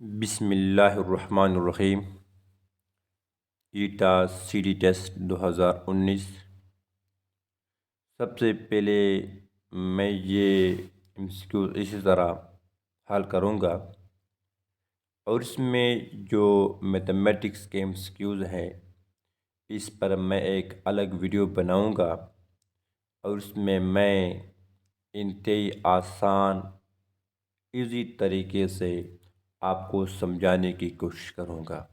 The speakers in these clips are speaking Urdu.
بسم اللہ الرحمن الرحیم۔ ایٹا سی ڈی ٹیسٹ 2019۔ سب سے پہلے میں یہ MCQ اسی طرح حل کروں گا، اور اس میں جو میتھمیٹکس کے MCQs ہیں اس پر میں ایک الگ ویڈیو بناؤں گا، اور اس میں انتہائی آسان ایزی طریقے سے آپ کو سمجھانے کی کوشش کروں گا۔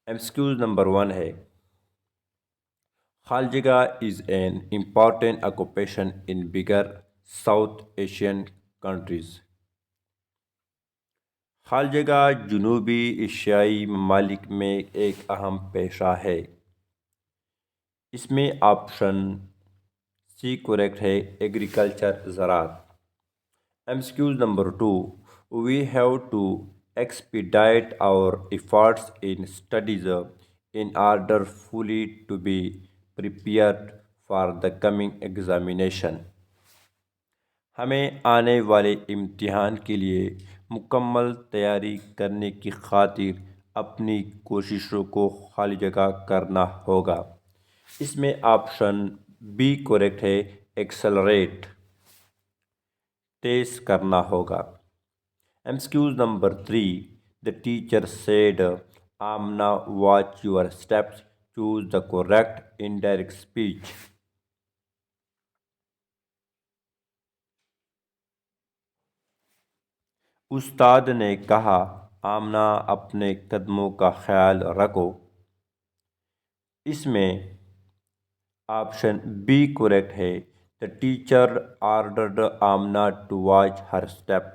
MCQ نمبر 1 ہے، خالجگہ is an important occupation in bigger South Asian countries. خالجگہ جنوبی ایشیائی ممالک میں ایک اہم پیشہ ہے۔ اس میں آپشن سی کریکٹ ہے، ایگریکلچر، زراعت۔ MCQ number 2، we have to expedite our efforts in studies in order fully to be prepared for the coming examination۔ ہمیں آنے والے امتحان کے لیے مکمل تیاری کرنے کی خاطر اپنی کوششوں کو خالجگہ کرنا ہوگا۔ اس میں آپشن بی کریکٹ ہے، ایکسلریٹ، تیز کرنا ہوگا۔ MCQ نمبر 3، the teacher said Amna watch your steps, choose the correct indirect speech۔ استاد نے کہا آمنہ اپنے قدموں کا خیال رکھو۔ اس میں آپشن بی کریکٹ ہے، the teacher ordered Amna to watch her step۔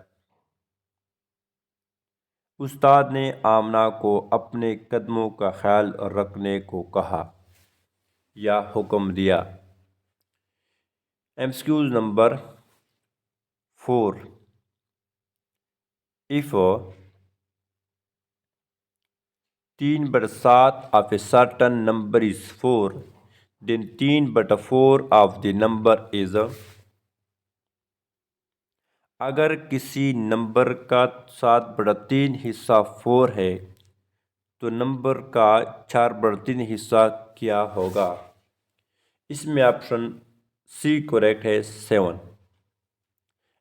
استاد نے آمنہ کو اپنے قدموں کا خیال رکھنے کو کہا یا حکم دیا۔ MCQ number 4، if 3/7 of a certain number is 4, then 3/4 of the number is۔ اگر کسی نمبر کا 7/3 حصہ 4 ہے تو نمبر کا 4/3 حصہ کیا ہوگا؟ اس میں آپشن سی کریکٹ ہے، 7۔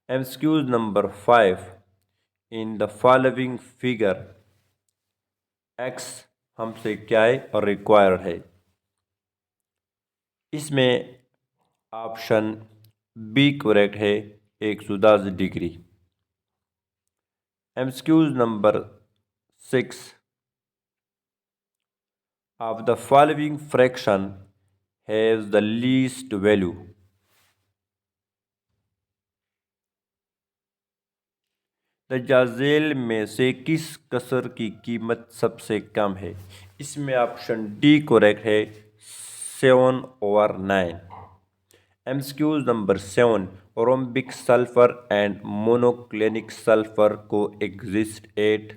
MCQ number 5، in the following figure x ہم سے کیا ہے اور ریکوائرڈ ہے۔ اس میں آپشن بی کریکٹ ہے، 110 degree. MCQ number 6، of the following fraction has the least value۔ درجہ ذیل میں سے کس کسر کی قیمت سب سے کم ہے؟ اس میں آپشن ڈی کریکٹ ہے، 7/9۔ MCQ number 7، rhombic sulfur and monoclinic sulfur coexist at۔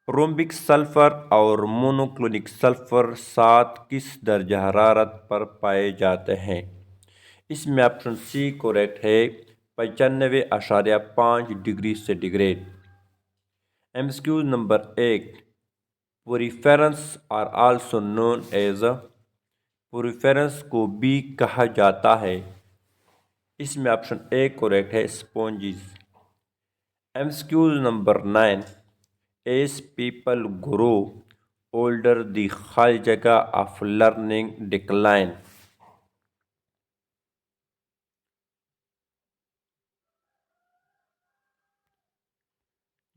Rhombic sulphur اور مونوکلونک سلفر 7 کس درجہ حرارت پر پائے جاتے ہیں؟ اس میں آپشن سی کریکٹ ہے، 95.5 ڈگری سینٹی گریڈ۔ MCQ number 8، poriferans are also known as. Poriferans کو بھی کہا جاتا ہے۔ اس میں آپشن اے کریکٹ ہے، اسپونجز۔ MCQ number 9، as people grow older the خالجگہ of learning decline۔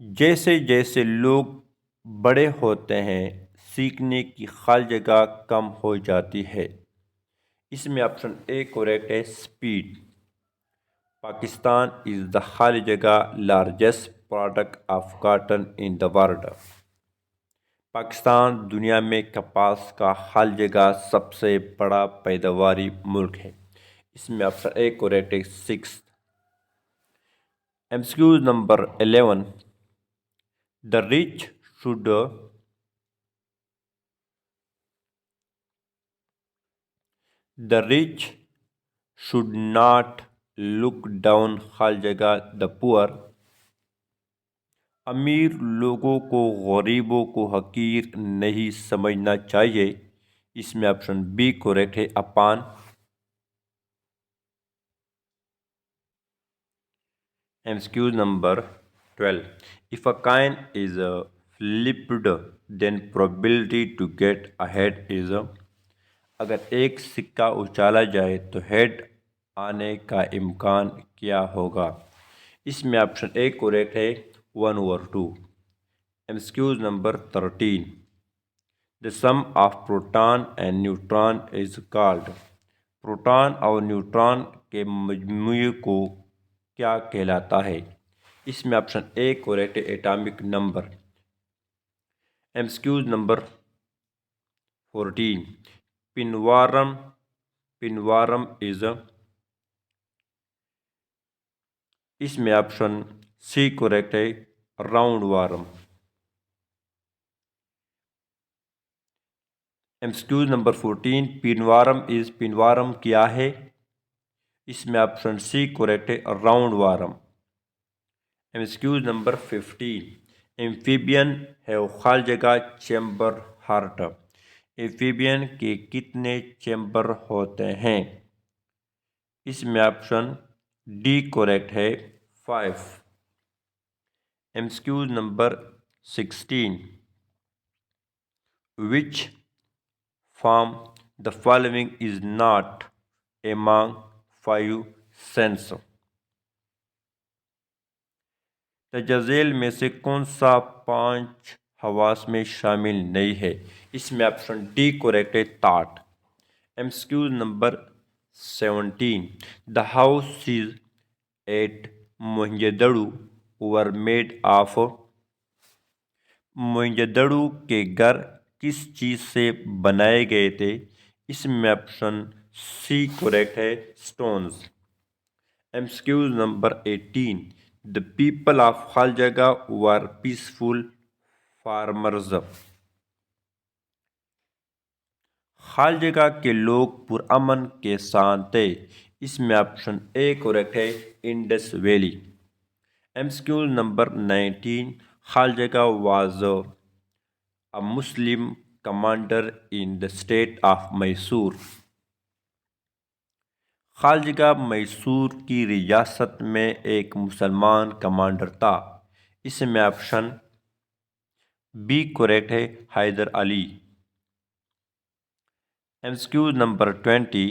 جیسے جیسے لوگ بڑے ہوتے ہیں سیکھنے کی خالجگہ کم ہو جاتی ہے۔ اس میں آپشن اے کریکٹ ہے، اسپیڈ۔ پاکستان از دا خالجگہ largest product of cotton in the world. Pakistan دنیا میں کپاس کا خالجگہ سب سے بڑا پیداواری ملک ہے۔ اس میں آپشن اے کریکٹ ہے، 6۔ MCQ number 11، the rich should not look down خالجگہ the poor۔ امیر لوگوں کو غریبوں کو حقیر نہیں سمجھنا چاہیے، اس میں آپشن بی کریکٹ ہے، upon. MCQ number 12. If a coin is flipped, then probability to get ahead is اگر ایک سکہ اچالا جائے تو ہیڈ آنے کا امکان کیا ہوگا؟ اس میں آپشن اے کریکٹ ہے، 1/2۔ MCQ number 13. The sum of proton and neutron is called. Proton اور نیوٹران کے مجموعے کو کیا کہلاتا ہے؟ اس میں آپشن اے کریکٹ ہے، ایٹامک نمبر۔ MCQ number 14. پنوارم از اس میں آپشن سی کریکٹ ہے، راؤنڈ وارم۔ MCQ number 14. پنوارم کیا ہے؟ اس میں آپشن سی کریکٹ ہے، round warm. MCQ number 15. Amphibian have خال جگہ چیمبر ہارٹ۔ ایمفیبین کے کتنے چیمبر ہوتے ہیں؟ اس میں آپشن ڈی کریکٹ ہے، 5۔ MCQ number 16. Which from the following is not among 5 sense؟ تجزیل میں سے کون سا 5 حواس میں شامل نہیں ہے؟ اس میں آپشن ڈی کریکٹ ہے، thought. MCQ number 17. The houses at Mohenjo-daro were made of۔ Mohenjo-daro کے گھر کس چیز سے بنائے گئے تھے؟ اس میں آپشن سی کریکٹ ہے، stones. MCQ number 18. The people of خال جگہ were peaceful farmers۔ خال جگہ کے لوگ پرامن کسان تھے، اس میں آپشن اے کریکٹ ہے، انڈس ویلی۔ MCQ number 19. خال جگہ was a Muslim commander in the state of Mysore. خال جگہ میسور کی ریاست میں ایک مسلمان کمانڈر تھا، اس میں آپشن بی کریکٹ ہے، حیدر علی۔ MCQ number 20.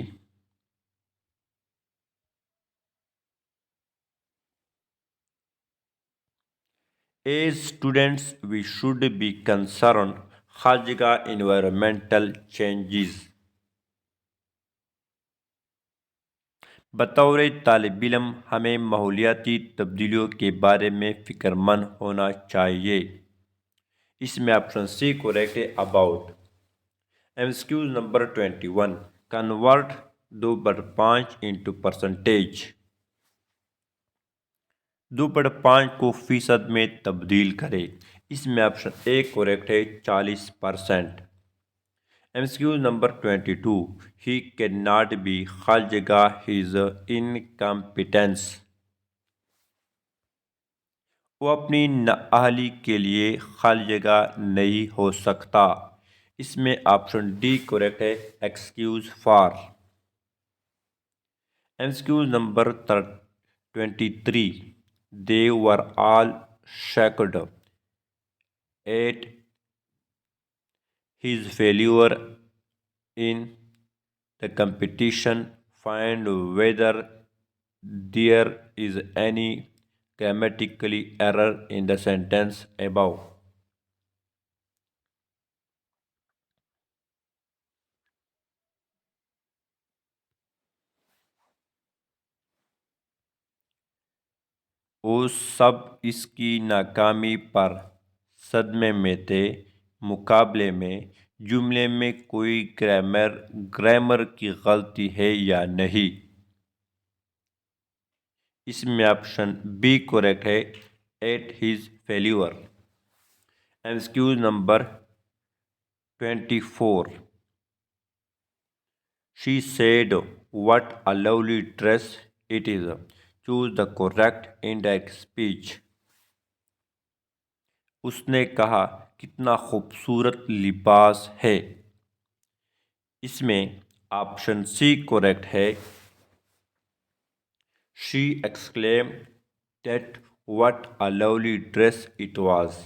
As students we should be concerned خال جگہ environmental changes۔ بطور طالب علم ہمیں ماحولیاتی تبدیلیوں کے بارے میں فکر مند ہونا چاہیے، اس میں آپشن سی کریکٹ ہے، about. MCQ number 21. Convert 2/5 into percentage. 2/5 کو فیصد میں تبدیل کرے، اس میں آپشن اے کریکٹ ہے، 40%۔ MCQ number 22. ہی کین ناٹ بی خال جگہ ہز انکمپیٹنس۔ وہ اپنی نااہلی کے لیے خال جگہ نہیں ہو سکتا، اس میں آپشن ڈی کریکٹ ہے، excuse for. MCQ number 23. They were all shocked at his failure in the competition. Find whether there is any grammatical error in the sentence above۔ وہ سب اس کی ناکامی پر صدمے میں تھے، مقابلے میں جملے میں کوئی گرامر کی غلطی ہے یا نہیں؟ اس میں آپشن بی کریکٹ ہے، ایٹ ہز فیلیور۔ MCQ نمبر 24. She said, what a lovely dress it is۔ Choose the correct indirect speech۔ اس نے کہا کتنا خوبصورت لباس ہے۔ اس میں آپشن سی کریکٹ ہے۔ She exclaimed that what a lovely dress it was.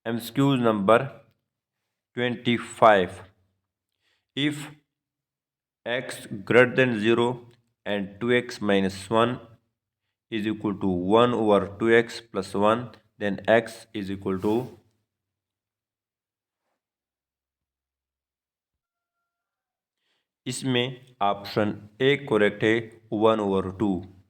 MCQ number 25. If x greater than 0 and 2x minus 1 is equal to 1 over 2x plus 1, then x is equal to اس میں آپشن اے کریکٹ ہے 1/2۔